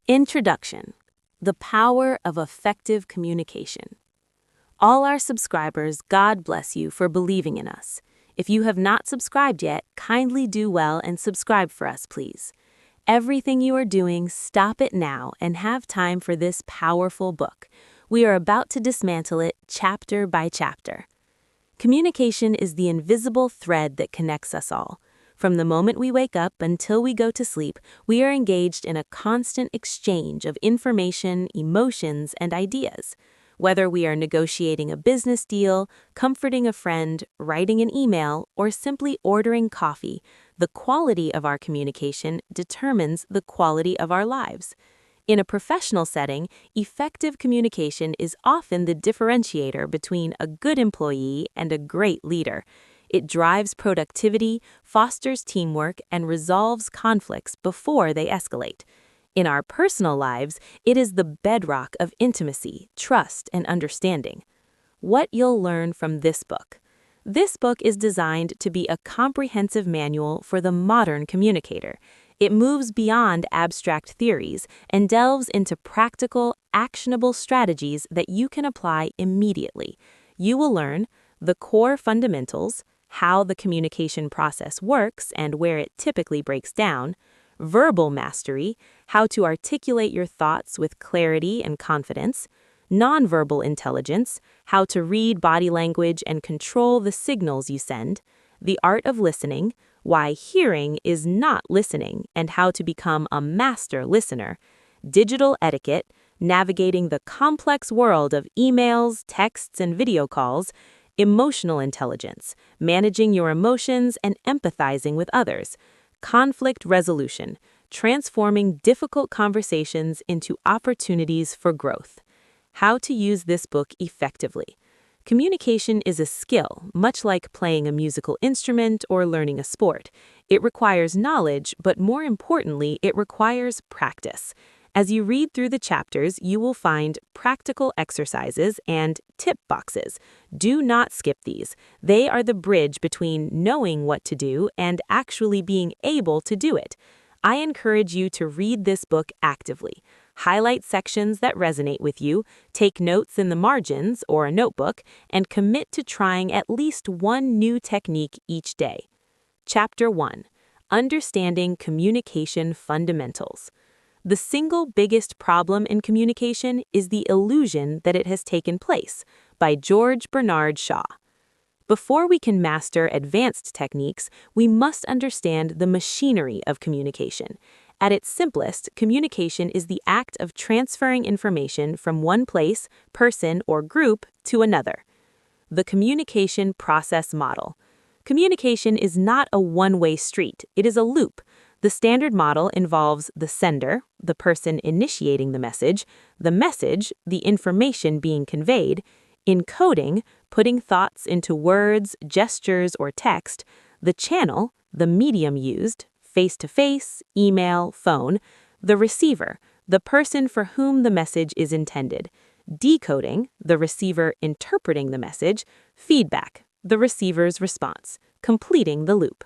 Introduction: The power of effective communication. All our subscribers, God bless you for believing in us. If you have not subscribed yet, kindly do well and subscribe for us, please. Everything you are doing, stop it now and have time for this powerful book. We are about to dismantle it chapter by chapter. Communication is the invisible thread that connects us all. From the moment we wake up until we go to sleep, we are engaged in a constant exchange of information, emotions, and ideas. Whether we are negotiating a business deal, comforting a friend, writing an email, or simply ordering coffee, the quality of our communication determines the quality of our lives. In a professional setting, effective communication is often the differentiator between a good employee and a great leader. It drives productivity, fosters teamwork, and resolves conflicts before they escalate. In our personal lives, it is the bedrock of intimacy, trust, and understanding. What you'll learn from this book. This book is designed to be a comprehensive manual for the modern communicator. It moves beyond abstract theories and delves into practical, actionable strategies that you can apply immediately. You will learn the core fundamentals, how the communication process works and where it typically breaks down, verbal mastery, how to articulate your thoughts with clarity and confidence, nonverbal intelligence, how to read body language and control the signals you send, the art of listening, why hearing is not listening and how to become a master listener, digital etiquette, navigating the complex world of emails, texts, and video calls, emotional intelligence, managing your emotions and empathizing with others, conflict resolution, transforming difficult conversations into opportunities for growth. How to use this book effectively. Communication is a skill, much like playing a musical instrument or learning a sport. It requires knowledge, but more importantly, it requires practice. As you read through the chapters, you will find practical exercises and tip boxes. Do not skip these. They are the bridge between knowing what to do and actually being able to do it. I encourage you to read this book actively. Highlight sections that resonate with you, take notes in the margins or a notebook, and commit to trying at least one new technique each day. Chapter 1: Understanding Communication Fundamentals. The single biggest problem in communication is the illusion that it has taken place, by George Bernard Shaw. Before we can master advanced techniques, we must understand the machinery of communication. At its simplest, communication is the act of transferring information from one place, person, or group to another. The communication process model. Communication is not a one-way street, it is a loop. The standard model involves the sender, the person initiating the message, the information being conveyed, encoding, putting thoughts into words, gestures, or text, the channel, the medium used, face-to-face, email, phone, the receiver, the person for whom the message is intended, decoding, the receiver interpreting the message, feedback, the receiver's response, completing the loop.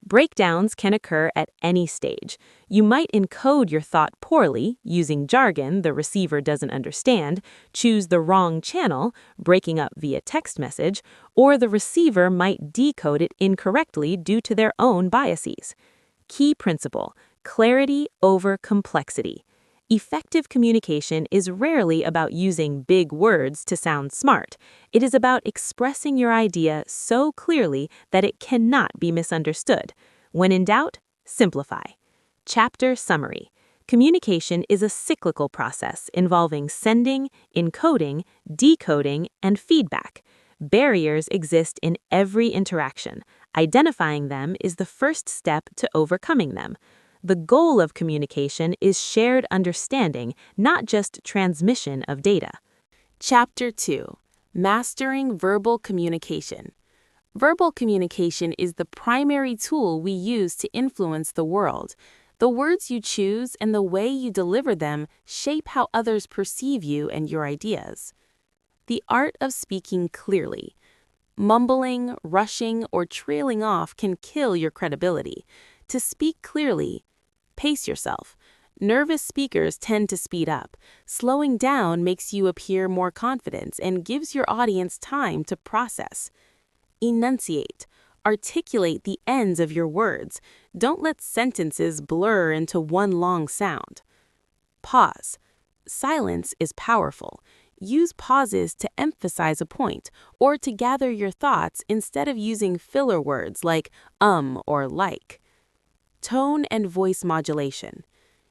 Breakdowns can occur at any stage. You might encode your thought poorly, using jargon the receiver doesn't understand, choose the wrong channel, breaking up via text message, or the receiver might decode it incorrectly due to their own biases. Key principle: clarity over complexity. Effective communication is rarely about using big words to sound smart. It is about expressing your idea so clearly that it cannot be misunderstood. When in doubt, simplify. Chapter summary. Communication is a cyclical process involving sending, encoding, decoding, and feedback. Barriers exist in every interaction. Identifying them is the first step to overcoming them. The goal of communication is shared understanding, not just transmission of data. Chapter 2: Mastering Verbal Communication. Verbal communication is the primary tool we use to influence the world. The words you choose and the way you deliver them shape how others perceive you and your ideas. The art of speaking clearly. Mumbling, rushing, or trailing off can kill your credibility. To speak clearly, pace yourself. Nervous speakers tend to speed up. Slowing down makes you appear more confident and gives your audience time to process. Enunciate. Articulate the ends of your words. Don't let sentences blur into one long sound. Pause. Silence is powerful. Use pauses to emphasize a point or to gather your thoughts instead of using filler words like or like. Tone and voice modulation.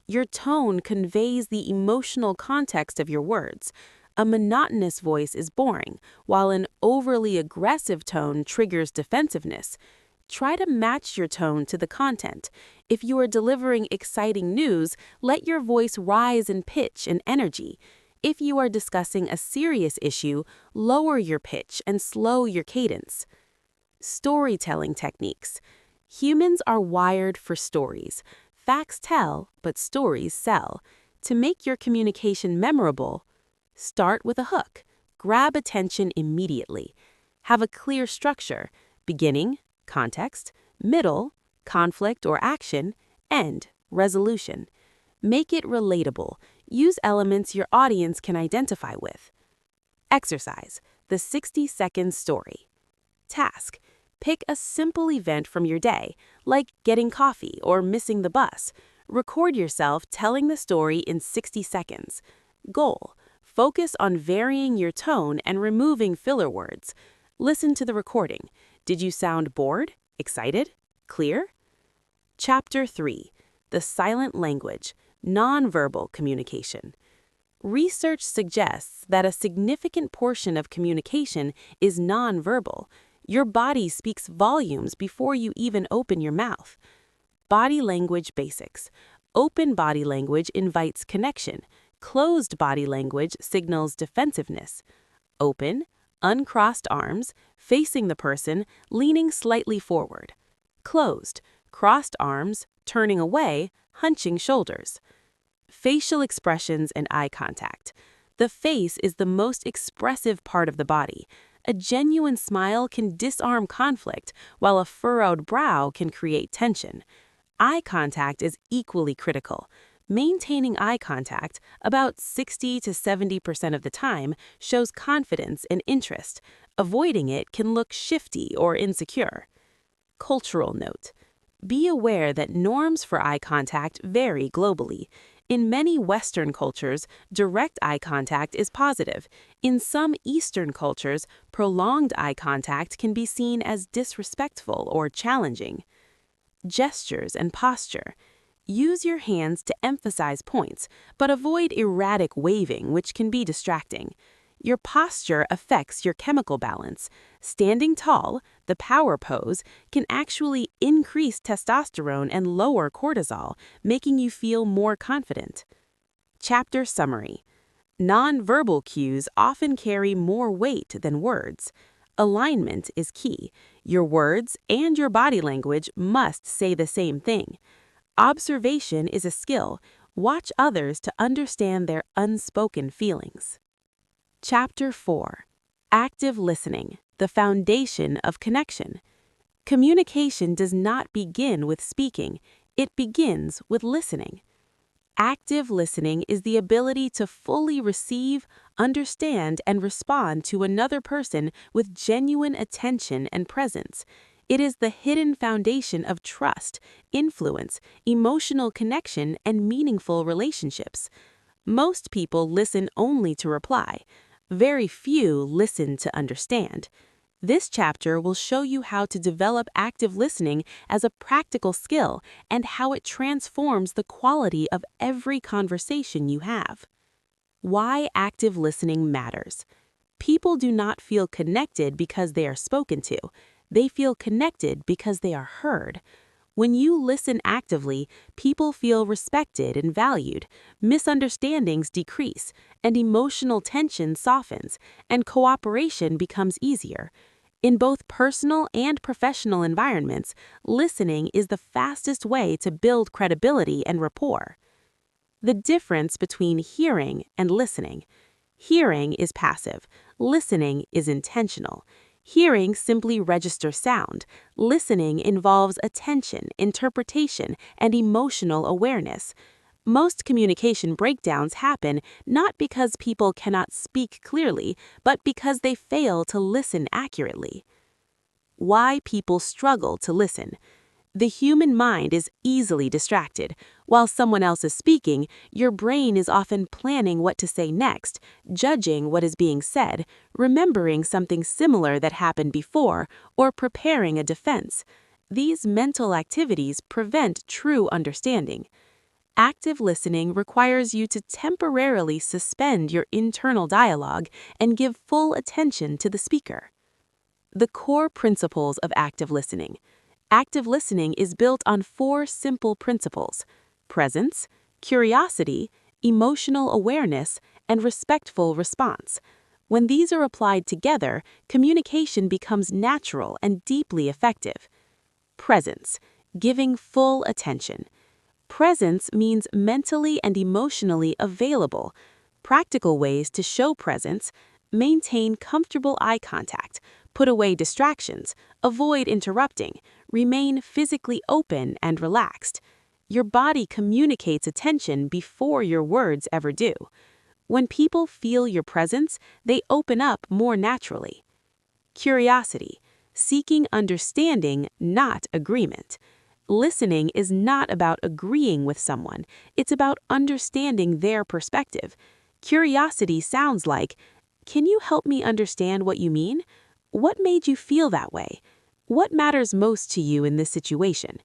Your tone conveys the emotional context of your words. A monotonous voice is boring, while an overly aggressive tone triggers defensiveness. Try to match your tone to the content. If you are delivering exciting news, let your voice rise in pitch and energy. If you are discussing a serious issue, lower your pitch and slow your cadence. Storytelling techniques. Humans are wired for stories. Facts tell, but stories sell. To make your communication memorable, start with a hook. Grab attention immediately. Have a clear structure: beginning, context; middle, conflict or action; end, resolution. Make it relatable. Use elements your audience can identify with. Exercise: the 60-second story. Task: pick a simple event from your day, like getting coffee or missing the bus. Record yourself telling the story in 60 seconds. Goal: focus on varying your tone and removing filler words. Listen to the recording. Did you sound bored, excited, clear? Chapter 3. The Silent Language, Nonverbal Communication. Research suggests that a significant portion of communication is nonverbal. Your body speaks volumes before you even open your mouth. Body language basics. Open body language invites connection. Closed body language signals defensiveness. Open, uncrossed arms, facing the person, leaning slightly forward. Closed, crossed arms, turning away, hunching shoulders. Facial expressions and eye contact. The face is the most expressive part of the body. A genuine smile can disarm conflict, while a furrowed brow can create tension. Eye contact is equally critical. Maintaining eye contact, about 60 to 70% of the time, shows confidence and interest. Avoiding it can look shifty or insecure. Cultural note. Be aware that norms for eye contact vary globally. In many Western cultures, direct eye contact is positive. In some Eastern cultures, prolonged eye contact can be seen as disrespectful or challenging. Gestures and posture. Use your hands to emphasize points, but avoid erratic waving, which can be distracting. Your posture affects your chemical balance. Standing tall, the power pose, can actually increase testosterone and lower cortisol, making you feel more confident. Chapter summary. Nonverbal cues often carry more weight than words. Alignment is key. Your words and your body language must say the same thing. Observation is a skill. Watch others to understand their unspoken feelings. Chapter 4. Active listening, the foundation of connection. Communication does not begin with speaking, it begins with listening. Active listening is the ability to fully receive, understand, and respond to another person with genuine attention and presence. It is the hidden foundation of trust, influence, emotional connection, and meaningful relationships. Most people listen only to reply. Very few listen to understand. This chapter will show you how to develop active listening as a practical skill and how it transforms the quality of every conversation you have. Why active listening matters. People do not feel connected because they are spoken to. They feel connected because they are heard. When you listen actively, people feel respected and valued, misunderstandings decrease, and emotional tension softens, and cooperation becomes easier. In both personal and professional environments, listening is the fastest way to build credibility and rapport. The difference between hearing and listening. Hearing is passive. Listening is intentional. Hearing simply registers sound. Listening involves attention, interpretation, and emotional awareness. Most communication breakdowns happen not because people cannot speak clearly, but because they fail to listen accurately. Why people struggle to listen. The human mind is easily distracted. While someone else is speaking, your brain is often planning what to say next, judging what is being said, remembering something similar that happened before, or preparing a defense. These mental activities prevent true understanding. Active listening requires you to temporarily suspend your internal dialogue and give full attention to the speaker. The core principles of active listening. Active listening is built on 4 simple principles: presence, curiosity, emotional awareness, and respectful response. When these are applied together, communication becomes natural and deeply effective. Presence, giving full attention. Presence means mentally and emotionally available. Practical ways to show presence: maintain comfortable eye contact, put away distractions, avoid interrupting, remain physically open and relaxed. Your body communicates attention before your words ever do. When people feel your presence, they open up more naturally. Curiosity, seeking understanding, not agreement. Listening is not about agreeing with someone, it's about understanding their perspective. Curiosity sounds like, "Can you help me understand what you mean? What made you feel that way? What matters most to you in this situation?"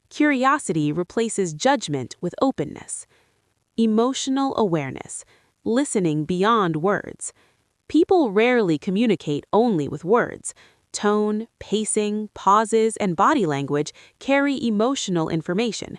Curiosity replaces judgment with openness. Emotional awareness, listening beyond words. People rarely communicate only with words. Tone, pacing, pauses, and body language carry emotional information.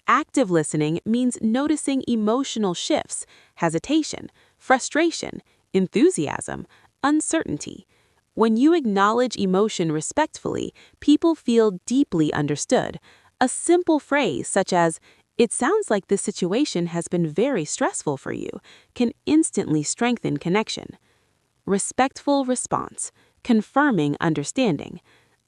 Active listening means noticing emotional shifts, hesitation, frustration, enthusiasm, uncertainty. When you acknowledge emotion respectfully, people feel deeply understood. A simple phrase such as, "It sounds like this situation has been very stressful for you," can instantly strengthen connection. Respectful response, confirming understanding.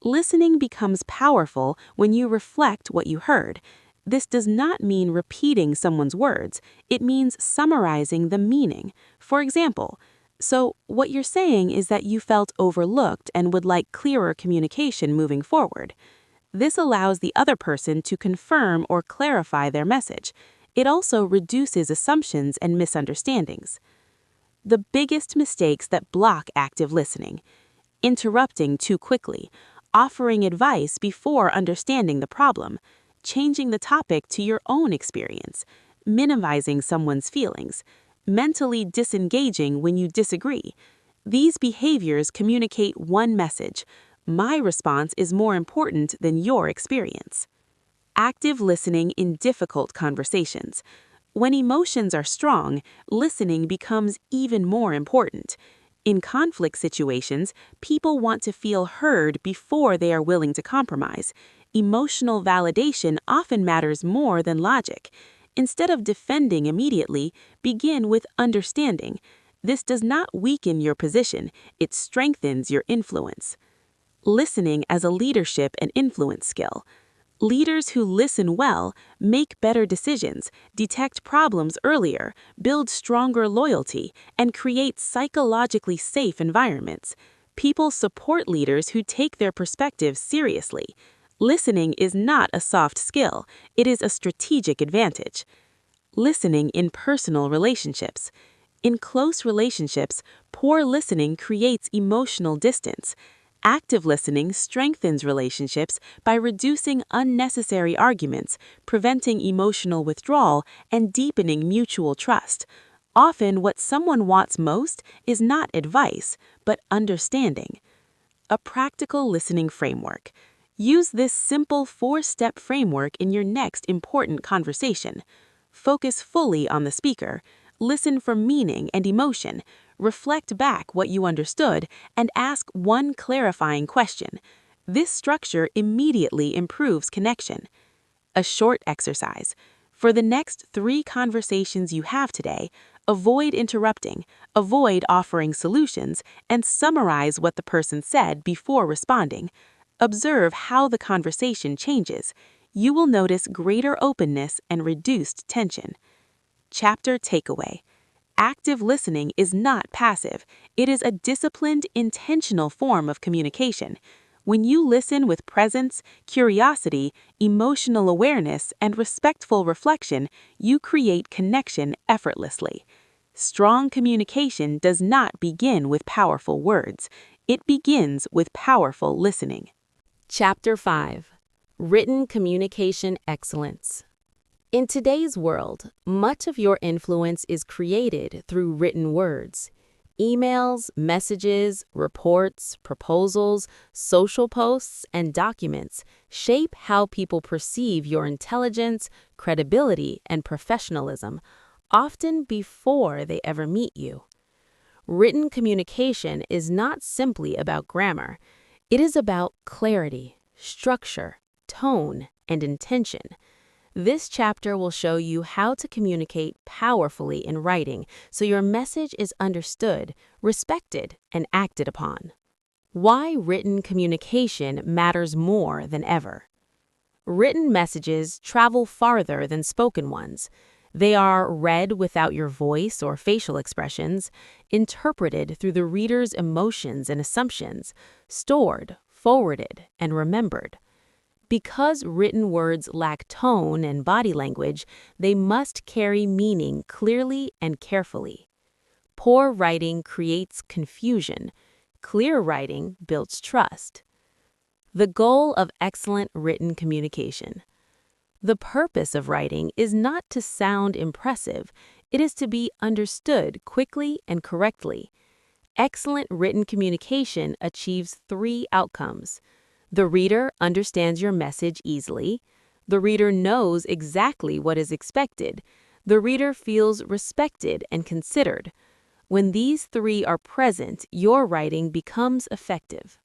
Listening becomes powerful when you reflect what you heard. This does not mean repeating someone's words, it means summarizing the meaning. For example, "So, what you're saying is that you felt overlooked and would like clearer communication moving forward." This allows the other person to confirm or clarify their message. It also reduces assumptions and misunderstandings. The biggest mistakes that block active listening: interrupting too quickly, offering advice before understanding the problem, changing the topic to your own experience, minimizing someone's feelings, mentally disengaging when you disagree. These behaviors communicate one message: my response is more important than your experience. Active listening in difficult conversations. When emotions are strong, listening becomes even more important. In conflict situations, people want to feel heard before they are willing to compromise. Emotional validation often matters more than logic. Instead of defending immediately, begin with understanding. This does not weaken your position, it strengthens your influence. Listening as a leadership and influence skill. Leaders who listen well make better decisions, detect problems earlier, build stronger loyalty, and create psychologically safe environments. People support leaders who take their perspectives seriously. Listening is not a soft skill, it is a strategic advantage. Listening in personal relationships. In close relationships, poor listening creates emotional distance. Active listening strengthens relationships by reducing unnecessary arguments, preventing emotional withdrawal, and deepening mutual trust. Often, what someone wants most is not advice, but understanding. A practical listening framework. Use this simple 4-step framework in your next important conversation. Focus fully on the speaker. Listen for meaning and emotion. Reflect back what you understood and ask one clarifying question. This structure immediately improves connection. A short exercise. For the next 3 conversations you have today, avoid interrupting, avoid offering solutions, and summarize what the person said before responding. Observe how the conversation changes. You will notice greater openness and reduced tension. Chapter takeaway. Active listening is not passive. It is a disciplined, intentional form of communication. When you listen with presence, curiosity, emotional awareness, and respectful reflection, you create connection effortlessly. Strong communication does not begin with powerful words. It begins with powerful listening. Chapter 5. Written Communication Excellence. In today's world, much of your influence is created through written words. Emails, messages, reports, proposals, social posts, and documents shape how people perceive your intelligence, credibility, and professionalism, often before they ever meet you. Written communication is not simply about grammar. It is about clarity, structure, tone, and intention. This chapter will show you how to communicate powerfully in writing so your message is understood, respected, and acted upon. Why written communication matters more than ever. Written messages travel farther than spoken ones. They are read without your voice or facial expressions, interpreted through the reader's emotions and assumptions, stored, forwarded, and remembered. Because written words lack tone and body language, they must carry meaning clearly and carefully. Poor writing creates confusion. Clear writing builds trust. The goal of excellent written communication. The purpose of writing is not to sound impressive, it is to be understood quickly and correctly. Excellent written communication achieves 3 outcomes. The reader understands your message easily. The reader knows exactly what is expected. The reader feels respected and considered. When these 3 are present, your writing becomes effective.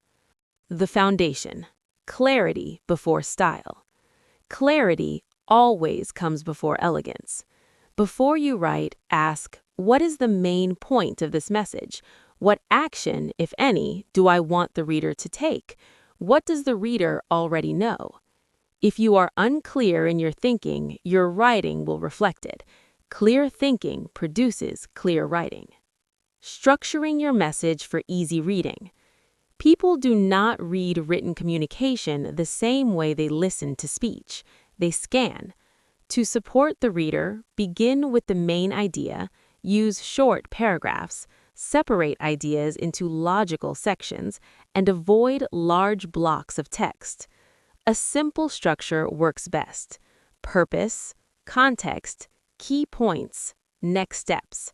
The foundation. Clarity before style. Clarity always comes before elegance. Before you write, ask, what is the main point of this message? What action, if any, do I want the reader to take? What does the reader already know? If you are unclear in your thinking, your writing will reflect it. Clear thinking produces clear writing. Structuring your message for easy reading. People do not read written communication the same way they listen to speech. They scan. To support the reader, begin with the main idea, use short paragraphs, separate ideas into logical sections, and avoid large blocks of text. A simple structure works best. Purpose, context, key points, next steps.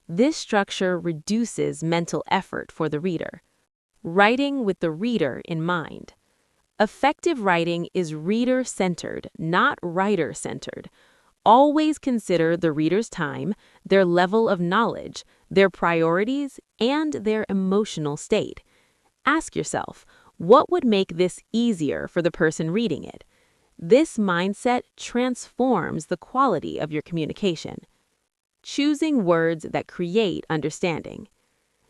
This structure reduces mental effort for the reader. Writing with the reader in mind. Effective writing is reader-centered, not writer-centered. Always consider the reader's time, their level of knowledge, their priorities, and their emotional state. Ask yourself, what would make this easier for the person reading it? This mindset transforms the quality of your communication. Choosing words that create understanding.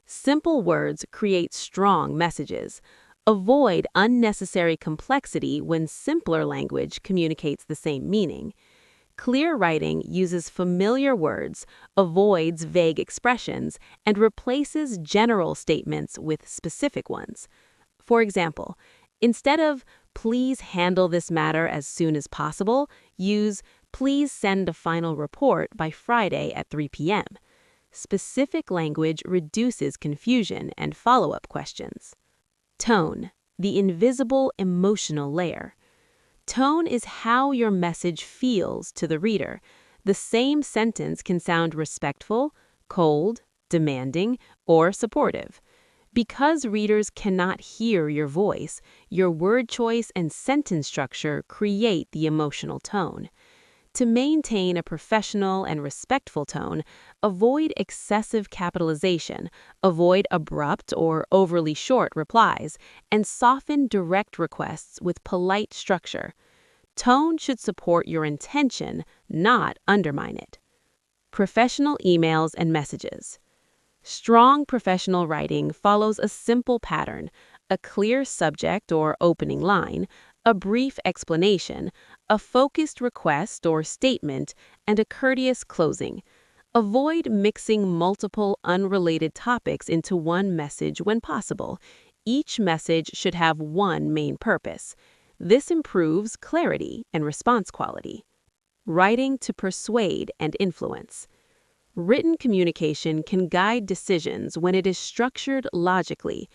Simple words create strong messages. Avoid unnecessary complexity when simpler language communicates the same meaning. Clear writing uses familiar words, avoids vague expressions, and replaces general statements with specific ones. For example, instead of "please handle this matter as soon as possible," use "please send a final report by Friday at 3 p.m." Specific language reduces confusion and follow-up questions. Tone, the invisible emotional layer. Tone is how your message feels to the reader. The same sentence can sound respectful, cold, demanding, or supportive. Because readers cannot hear your voice, your word choice and sentence structure create the emotional tone. To maintain a professional and respectful tone, avoid excessive capitalization, avoid abrupt or overly short replies, and soften direct requests with polite structure. Tone should support your intention, not undermine it. Professional emails and messages. Strong professional writing follows a simple pattern: a clear subject or opening line, a brief explanation, a focused request or statement, and a courteous closing. Avoid mixing multiple unrelated topics into one message when possible. Each message should have one main purpose. This improves clarity and response quality. Writing to persuade and influence. Written communication can guide decisions when it is structured logically.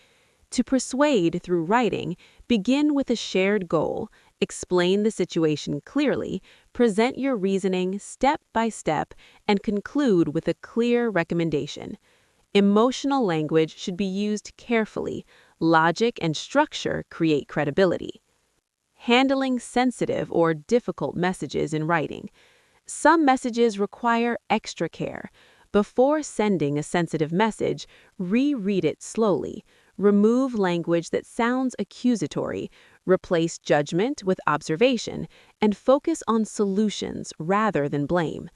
To persuade through writing, begin with a shared goal, explain the situation clearly, present your reasoning step by step, and conclude with a clear recommendation. Emotional language should be used carefully. Logic and structure create credibility. Handling sensitive or difficult messages in writing. Some messages require extra care. Before sending a sensitive message, reread it slowly. Remove language that sounds accusatory, replace judgment with observation, and focus on solutions rather than blame.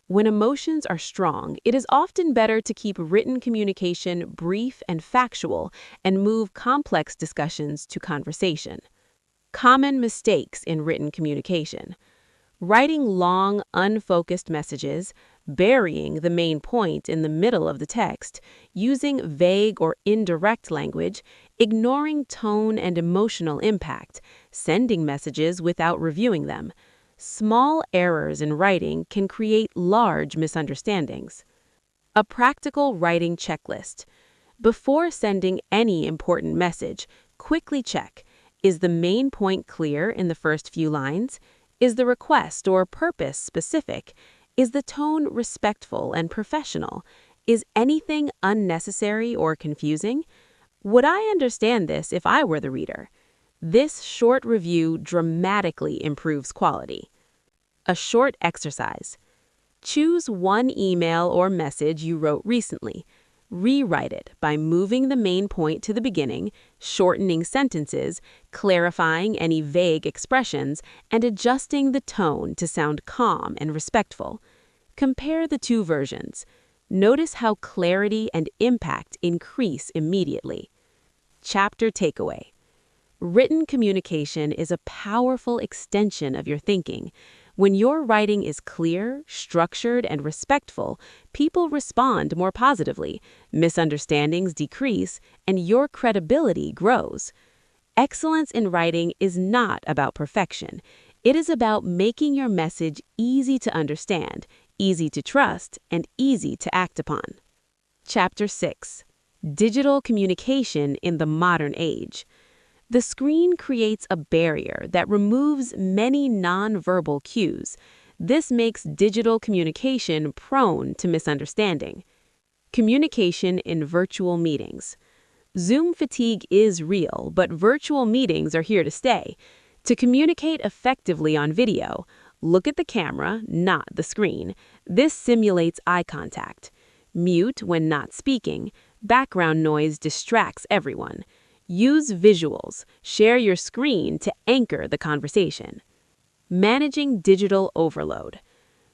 When emotions are strong, it is often better to keep written communication brief and factual and move complex discussions to conversation. Common mistakes in written communication. Writing long, unfocused messages, burying the main point in the middle of the text, using vague or indirect language, ignoring tone and emotional impact, sending messages without reviewing them. Small errors in writing can create large misunderstandings. A practical writing checklist. Before sending any important message, quickly check: is the main point clear in the first few lines? Is the request or purpose specific? Is the tone respectful and professional? Is anything unnecessary or confusing? Would I understand this if I were the reader? This short review dramatically improves quality. A short exercise. Choose one email or message you wrote recently. Rewrite it by moving the main point to the beginning, shortening sentences, clarifying any vague expressions, and adjusting the tone to sound calm and respectful. Compare the two versions. Notice how clarity and impact increase immediately. Chapter takeaway. Written communication is a powerful extension of your thinking. When your writing is clear, structured, and respectful, people respond more positively, misunderstandings decrease, and your credibility grows. Excellence in writing is not about perfection. It is about making your message easy to understand, easy to trust, and easy to act upon. Chapter 6. Digital communication in the modern age. The screen creates a barrier that removes many nonverbal cues. This makes digital communication prone to misunderstanding. Communication in virtual meetings. Zoom fatigue is real, but virtual meetings are here to stay. To communicate effectively on video, look at the camera, not the screen. This simulates eye contact. Mute when not speaking. Background noise distracts everyone. Use visuals. Share your screen to anchor the conversation. Managing digital overload.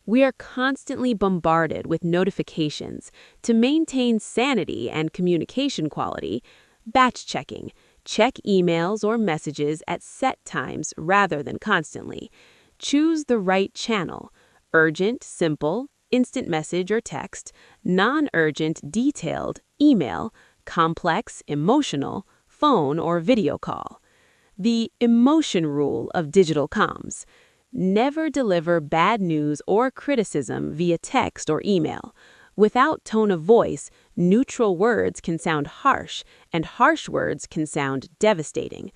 We are constantly bombarded with notifications. To maintain sanity and communication quality, batch checking. Check emails or messages at set times rather than constantly. Choose the right channel: urgent, simple, instant message or text; non-urgent, detailed, email; complex, emotional, phone or video call. The emotion rule of digital comms. Never deliver bad news or criticism via text or email. Without tone of voice, neutral words can sound harsh, and harsh words can sound devastating.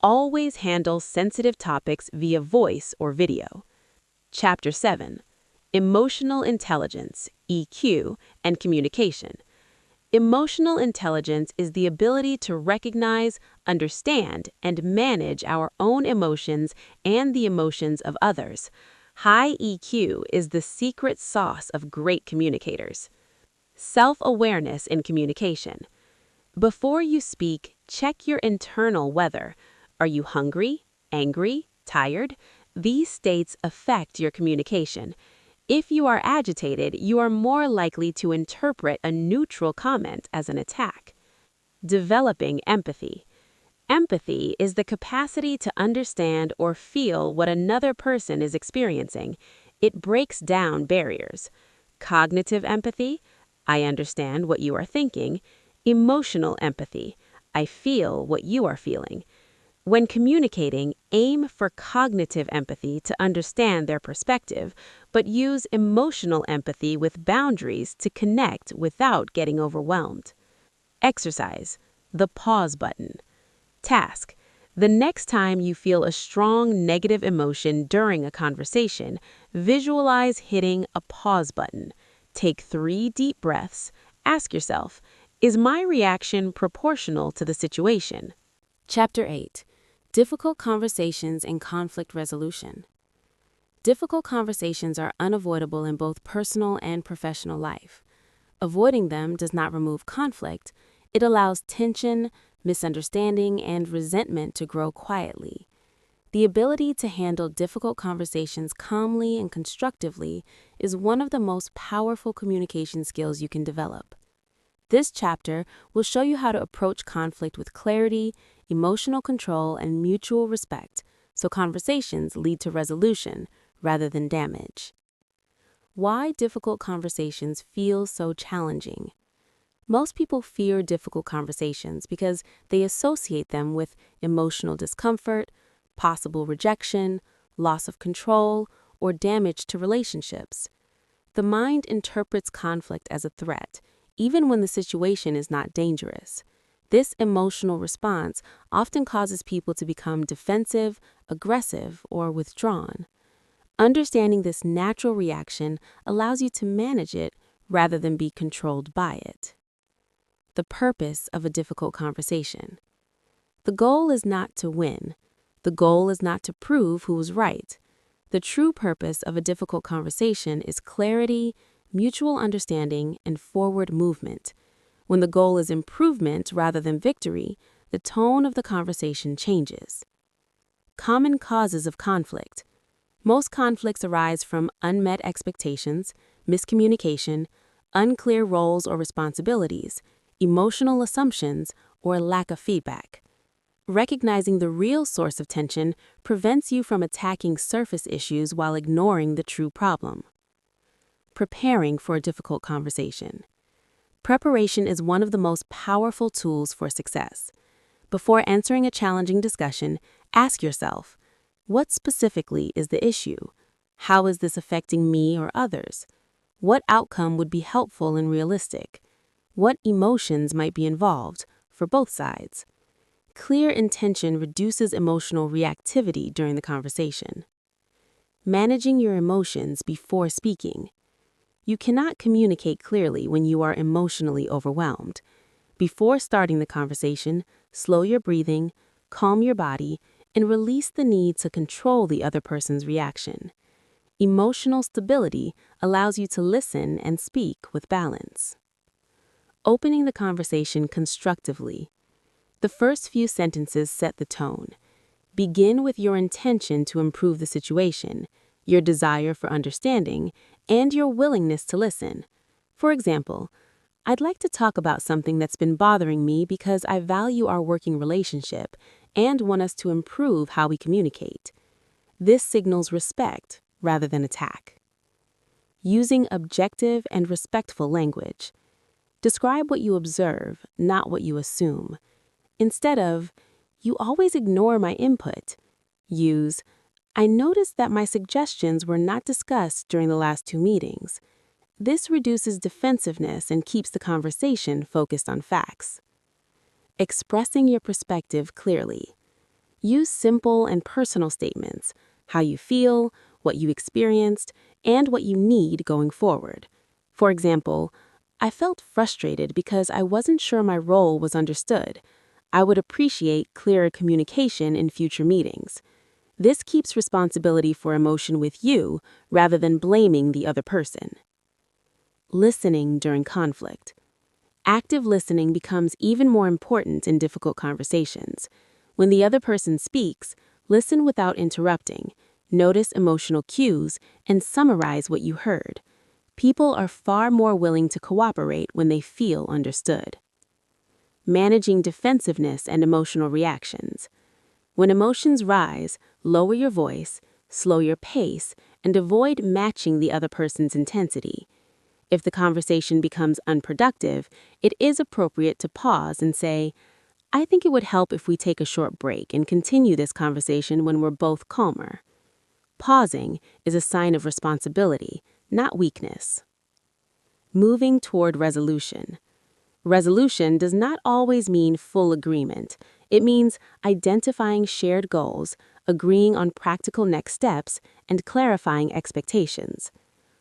Always handle sensitive topics via voice or video. Chapter 7. Emotional Intelligence, EQ, and Communication. Emotional intelligence is the ability to recognize, understand, and manage our own emotions and the emotions of others. High EQ is the secret sauce of great communicators. Self-awareness in communication. Before you speak, check your internal weather. Are you hungry, angry, tired? These states affect your communication. If you are agitated, you are more likely to interpret a neutral comment as an attack. Developing empathy. Empathy is the capacity to understand or feel what another person is experiencing. It breaks down barriers. Cognitive empathy, I understand what you are thinking. Emotional empathy, I feel what you are feeling. When communicating, aim for cognitive empathy to understand their perspective, but use emotional empathy with boundaries to connect without getting overwhelmed. Exercise, the pause button. Task, the next time you feel a strong negative emotion during a conversation, visualize hitting a pause button. Take 3 deep breaths. Ask yourself, is my reaction proportional to the situation? Chapter 8. Difficult Conversations and Conflict Resolution. Difficult conversations are unavoidable in both personal and professional life. Avoiding them does not remove conflict. It allows tension, misunderstanding, and resentment to grow quietly. The ability to handle difficult conversations calmly and constructively is one of the most powerful communication skills you can develop. This chapter will show you how to approach conflict with clarity, emotional control, and mutual respect, so conversations lead to resolution rather than damage. Why difficult conversations feel so challenging? Most people fear difficult conversations because they associate them with emotional discomfort, possible rejection, loss of control, or damage to relationships. The mind interprets conflict as a threat, even when the situation is not dangerous. This emotional response often causes people to become defensive, aggressive, or withdrawn. Understanding this natural reaction allows you to manage it rather than be controlled by it. The purpose of a difficult conversation. The goal is not to win. The goal is not to prove who is right. The true purpose of a difficult conversation is clarity, mutual understanding, and forward movement. When the goal is improvement rather than victory, the tone of the conversation changes. Common causes of conflict. Most conflicts arise from unmet expectations, miscommunication, unclear roles or responsibilities, emotional assumptions, or lack of feedback. Recognizing the real source of tension prevents you from attacking surface issues while ignoring the true problem. Preparing for a difficult conversation. Preparation is one of the most powerful tools for success. Before answering a challenging discussion, ask yourself, what specifically is the issue? How is this affecting me or others? What outcome would be helpful and realistic? What emotions might be involved for both sides? Clear intention reduces emotional reactivity during the conversation. Managing your emotions before speaking. You cannot communicate clearly when you are emotionally overwhelmed. Before starting the conversation, slow your breathing, calm your body, and release the need to control the other person's reaction. Emotional stability allows you to listen and speak with balance. Opening the conversation constructively. The first few sentences set the tone. Begin with your intention to improve the situation, your desire for understanding, and your willingness to listen. For example, I'd like to talk about something that's been bothering me because I value our working relationship and want us to improve how we communicate. This signals respect rather than attack. Using objective and respectful language. Describe what you observe, not what you assume. Instead of, you always ignore my input, use, I noticed that my suggestions were not discussed during the last 2 meetings. This reduces defensiveness and keeps the conversation focused on facts. Expressing your perspective clearly. Use simple and personal statements, how you feel, what you experienced, and what you need going forward. For example, I felt frustrated because I wasn't sure my role was understood. I would appreciate clearer communication in future meetings. This keeps responsibility for emotion with you rather than blaming the other person. Listening during conflict. Active listening becomes even more important in difficult conversations. When the other person speaks, listen without interrupting, notice emotional cues, and summarize what you heard. People are far more willing to cooperate when they feel understood. managing defensiveness and emotional reactions. When emotions rise, lower your voice, slow your pace, and avoid matching the other person's intensity. If the conversation becomes unproductive, it is appropriate to pause and say, "I think it would help if we take a short break and continue this conversation when we're both calmer." Pausing is a sign of responsibility, not weakness. Moving toward resolution. Resolution does not always mean full agreement. It means identifying shared goals, agreeing on practical next steps, and clarifying expectations.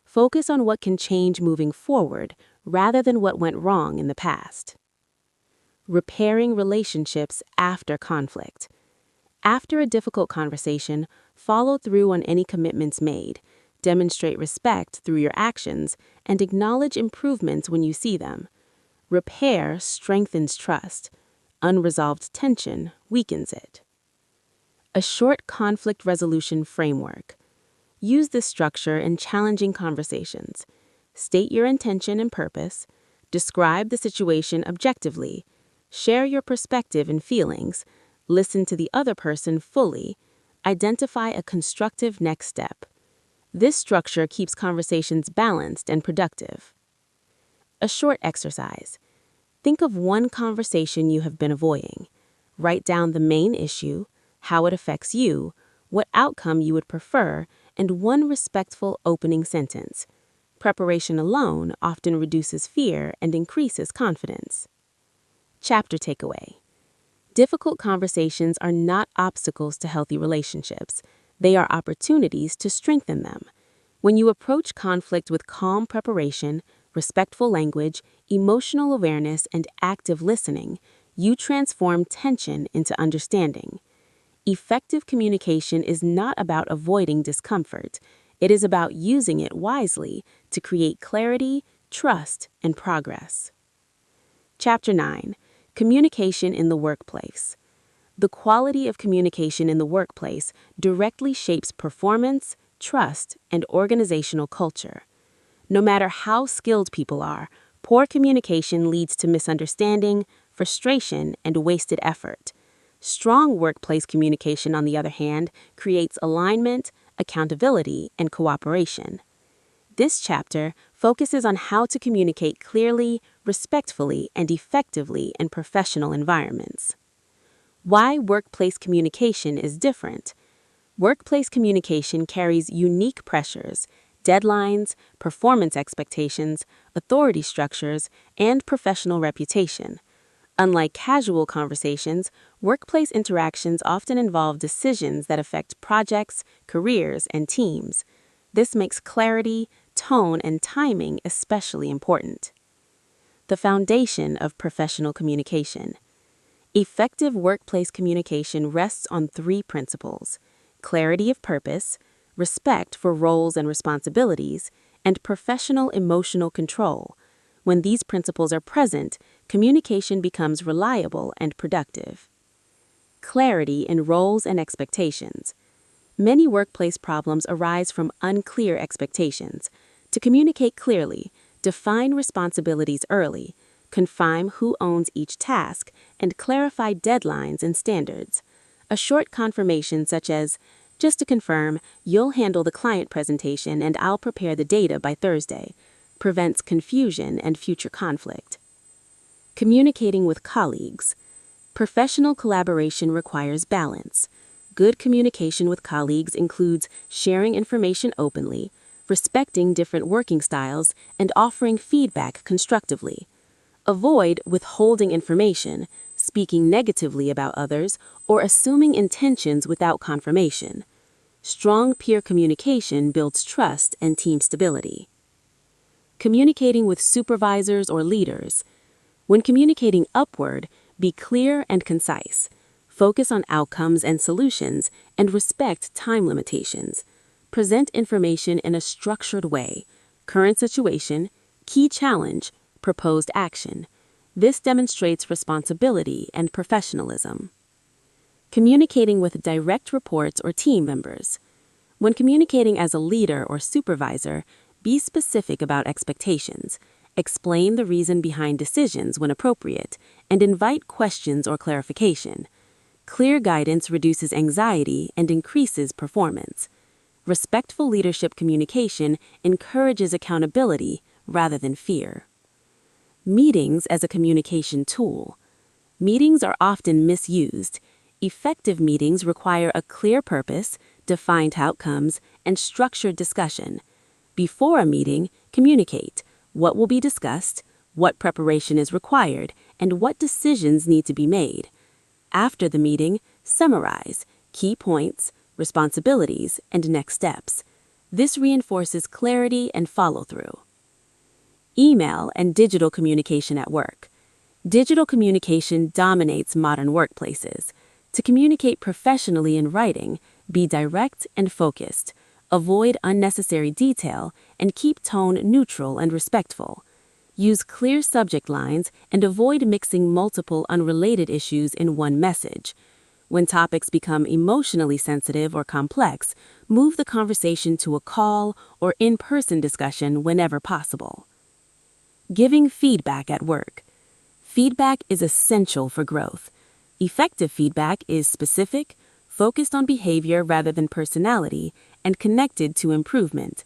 Focus on what can change moving forward rather than what went wrong in the past. Repairing relationships after conflict. After a difficult conversation, follow through on any commitments made, demonstrate respect through your actions, and acknowledge improvements when you see them. Repair strengthens trust. Unresolved tension weakens it. A short conflict resolution framework. Use this structure in challenging conversations. State your intention and purpose. Describe the situation objectively. Share your perspective and feelings. Listen to the other person fully. Identify a constructive next step. This structure keeps conversations balanced and productive. A short exercise. Think of one conversation you have been avoiding. Write down the main issue, how it affects you, what outcome you would prefer, and one respectful opening sentence. Preparation alone often reduces fear and increases confidence. Chapter takeaway. Difficult conversations are not obstacles to healthy relationships. They are opportunities to strengthen them. When you approach conflict with calm preparation, respectful language, emotional awareness, and active listening, you transform tension into understanding. Effective communication is not about avoiding discomfort. It is about using it wisely to create clarity, trust, and progress. Chapter 9. Communication in the workplace. The quality of communication in the workplace directly shapes performance, trust, and organizational culture. No matter how skilled people are, poor communication leads to misunderstanding, frustration, and wasted effort. Strong workplace communication, on the other hand, creates alignment, accountability, and cooperation. This chapter focuses on how to communicate clearly, respectfully, and effectively in professional environments. Why workplace communication is different. Workplace communication carries unique pressures, deadlines, performance expectations, authority structures, and professional reputation. Unlike casual conversations, workplace interactions often involve decisions that affect projects, careers, and teams. This makes clarity, tone, and timing especially important. The foundation of professional communication. Effective workplace communication rests on 3 principles: clarity of purpose, respect for roles and responsibilities, and professional emotional control. When these principles are present, communication becomes reliable and productive. Clarity in roles and expectations. Many workplace problems arise from unclear expectations. To communicate clearly, define responsibilities early, confine who owns each task, and clarify deadlines and standards. A short confirmation such as, "Just to confirm, you'll handle the client presentation and I'll prepare the data by Thursday," prevents confusion and future conflict. Communicating with colleagues. Professional collaboration requires balance. Good communication with colleagues includes sharing information openly, respecting different working styles, and offering feedback constructively. Avoid withholding information, speaking negatively about others, or assuming intentions without confirmation. Strong peer communication builds trust and team stability. Communicating with supervisors or leaders. When communicating upward, be clear and concise. Focus on outcomes and solutions, and respect time limitations. Present information in a structured way: current situation, key challenge, proposed action. This demonstrates responsibility and professionalism. Communicating with direct reports or team members. When communicating as a leader or supervisor, be specific about expectations. Explain the reason behind decisions when appropriate, and invite questions or clarification. Clear guidance reduces anxiety and increases performance. Respectful leadership communication encourages accountability rather than fear. Meetings as a communication tool. Meetings are often misused. Effective meetings require a clear purpose, defined outcomes, and structured discussion. Before a meeting, communicate what will be discussed, what preparation is required, and what decisions need to be made. After the meeting, summarize key points, responsibilities, and next steps. This reinforces clarity and follow-through. Email and digital communication at work. Digital communication dominates modern workplaces. To communicate professionally in writing, be direct and focused. Avoid unnecessary detail and keep tone neutral and respectful. Use clear subject lines and avoid mixing multiple unrelated issues in one message. When topics become emotionally sensitive or complex, move the conversation to a call or in-person discussion whenever possible. Giving feedback at work. Feedback is essential for growth. Effective feedback is specific, focused on behavior rather than personality, and connected to improvement.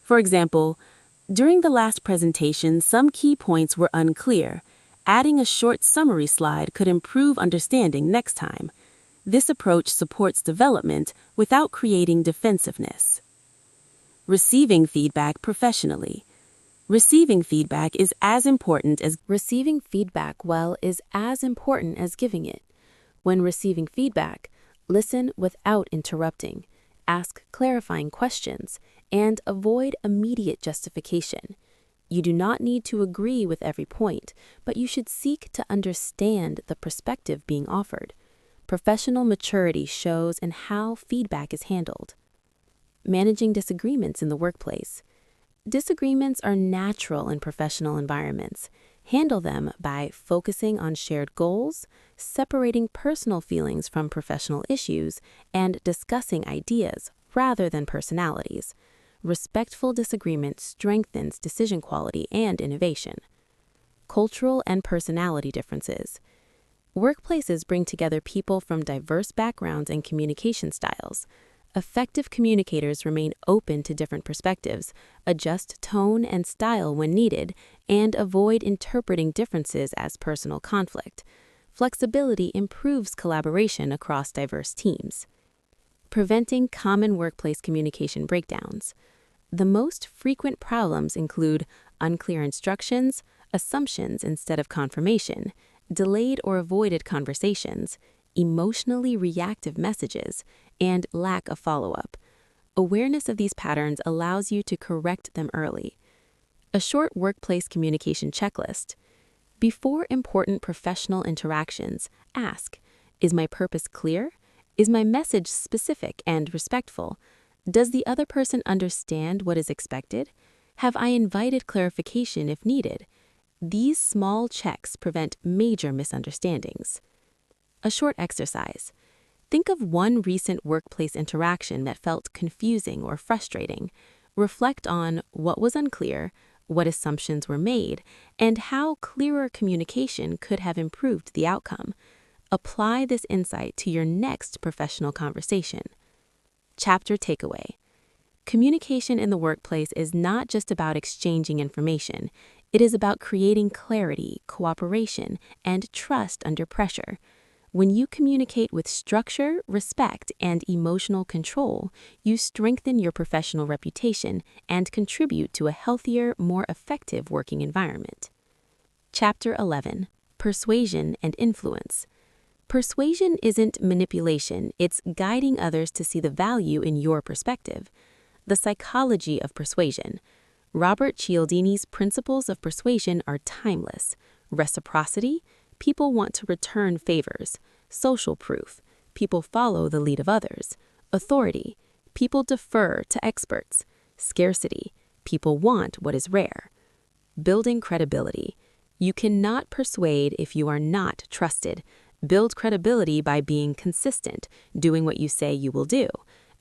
For example, during the last presentation, some key points were unclear. Adding a short summary slide could improve understanding next time. This approach supports development without creating defensiveness. Receiving feedback professionally. Receiving feedback is as important as Receiving feedback well is as important as giving it. When receiving feedback, listen without interrupting, ask clarifying questions, and avoid immediate justification. You do not need to agree with every point, but you should seek to understand the perspective being offered. Professional maturity shows in how feedback is handled. Managing disagreements in the workplace. Disagreements are natural in professional environments. Handle them by focusing on shared goals, separating personal feelings from professional issues, and discussing ideas rather than personalities. Respectful disagreement strengthens decision quality and innovation. Cultural and personality differences. Workplaces bring together people from diverse backgrounds and communication styles. Effective communicators remain open to different perspectives, adjust tone and style when needed, and avoid interpreting differences as personal conflict. Flexibility improves collaboration across diverse teams. Preventing common workplace communication breakdowns. The most frequent problems include unclear instructions, assumptions instead of confirmation, delayed or avoided conversations, emotionally reactive messages, and lack of follow-up. Awareness of these patterns allows you to correct them early. A short workplace communication checklist. Before important professional interactions, ask, is my purpose clear? Is my message specific and respectful? Does the other person understand what is expected? Have I invited clarification if needed? These small checks prevent major misunderstandings. A short exercise. Think of one recent workplace interaction that felt confusing or frustrating. Reflect on what was unclear, what assumptions were made, and how clearer communication could have improved the outcome. Apply this insight to your next professional conversation. Chapter takeaway. Communication in the workplace is not just about exchanging information. It is about creating clarity, cooperation, and trust under pressure. When you communicate with structure, respect, and emotional control, you strengthen your professional reputation and contribute to a healthier, more effective working environment. Chapter 11. Persuasion and Influence. Persuasion isn't manipulation, it's guiding others to see the value in your perspective. The psychology of persuasion. Robert Cialdini's principles of persuasion are timeless. Reciprocity. People want to return favors. Social proof. People follow the lead of others. Authority. People defer to experts. Scarcity. People want what is rare. Building credibility. You cannot persuade if you are not trusted. Build credibility by being consistent, doing what you say you will do,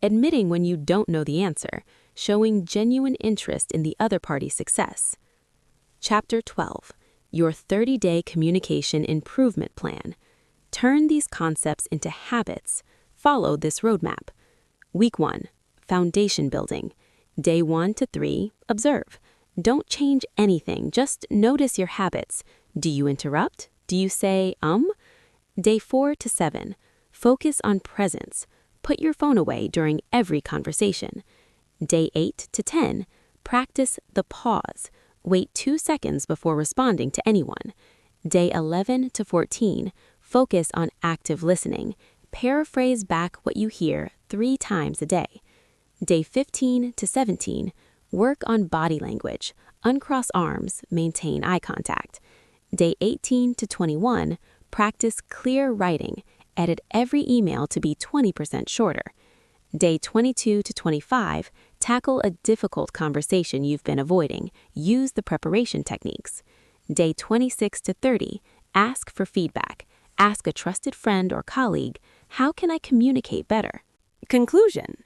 admitting when you don't know the answer, showing genuine interest in the other party's success. Chapter 12, Your 30-Day Communication Improvement Plan. Turn these concepts into habits. Follow this roadmap. Week 1, Foundation Building. Day 1 to 3, observe. Don't change anything, just notice your habits. Do you interrupt? Do you say, Day 4 to 7, focus on presence. Put your phone away during every conversation. Day 8 to 10, practice the pause. Wait 2 seconds before responding to anyone. Day 11 to 14, focus on active listening. Paraphrase back what you hear 3 times a day. Day 15 to 17, work on body language. Uncross arms, maintain eye contact. Day 18 to 21, practice clear writing. Edit every email to be 20% shorter. Day 22 to 25, tackle a difficult conversation you've been avoiding. Use the preparation techniques. Day 26 to 30, ask for feedback. Ask a trusted friend or colleague, how can I communicate better? Conclusion: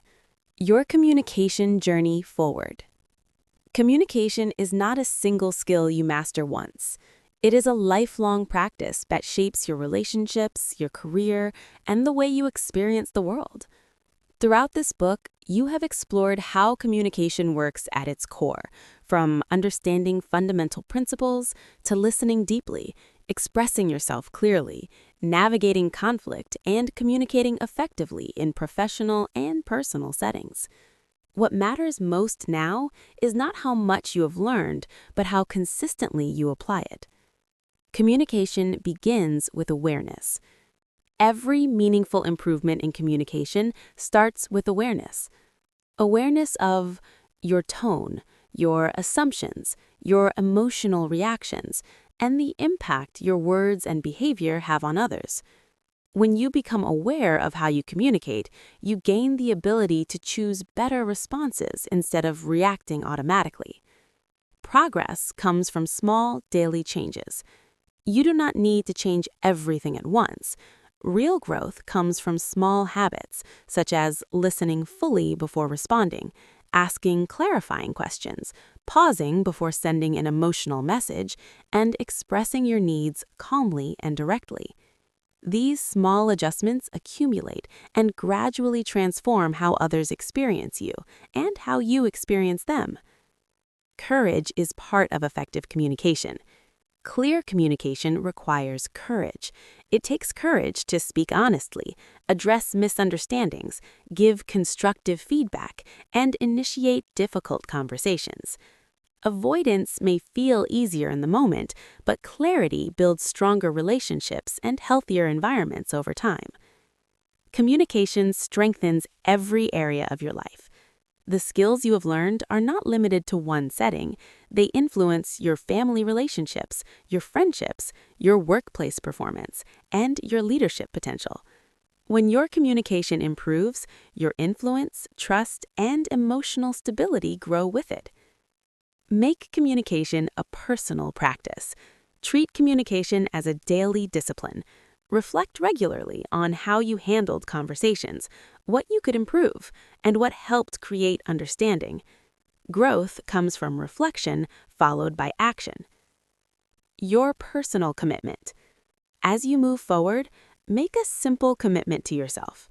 your communication journey forward. Communication is not a single skill you master once. It is a lifelong practice that shapes your relationships, your career, and the way you experience the world. Throughout this book, you have explored how communication works at its core, from understanding fundamental principles to listening deeply, expressing yourself clearly, navigating conflict, and communicating effectively in professional and personal settings. What matters most now is not how much you have learned, but how consistently you apply it. Communication begins with awareness. Every meaningful improvement in communication starts with awareness. Awareness of your tone, your assumptions, your emotional reactions, and the impact your words and behavior have on others. When you become aware of how you communicate, you gain the ability to choose better responses instead of reacting automatically. Progress comes from small daily changes. You do not need to change everything at once. Real growth comes from small habits, such as listening fully before responding, asking clarifying questions, pausing before sending an emotional message, and expressing your needs calmly and directly. These small adjustments accumulate and gradually transform how others experience you and how you experience them. Courage is part of effective communication. Clear communication requires courage. It takes courage to speak honestly, address misunderstandings, give constructive feedback, and initiate difficult conversations. Avoidance may feel easier in the moment, but clarity builds stronger relationships and healthier environments over time. Communication strengthens every area of your life. The skills you have learned are not limited to one setting. They influence your family relationships, your friendships, your workplace performance, and your leadership potential. When your communication improves, your influence, trust, and emotional stability grow with it. Make communication a personal practice. Treat communication as a daily discipline. Reflect regularly on how you handled conversations, what you could improve, and what helped create understanding. Growth comes from reflection followed by action. Your personal commitment. As you move forward, make a simple commitment to yourself.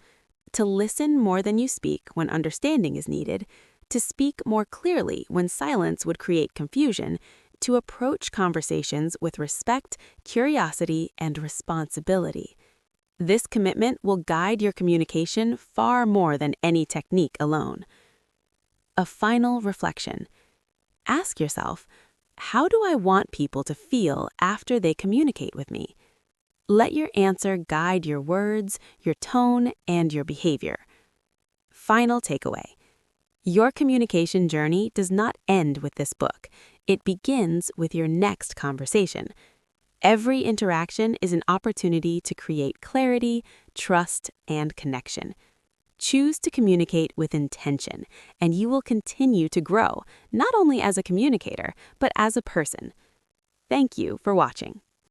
To listen more than you speak when understanding is needed, to speak more clearly when silence would create confusion, to approach conversations with respect, curiosity, and responsibility. This commitment will guide your communication far more than any technique alone. A final reflection. Ask yourself, how do I want people to feel after they communicate with me? Let your answer guide your words, your tone, and your behavior. Final takeaway. Your communication journey does not end with this book. It begins with your next conversation. Every interaction is an opportunity to create clarity, trust, and connection. Choose to communicate with intention, and you will continue to grow, not only as a communicator, but as a person. Thank you for watching.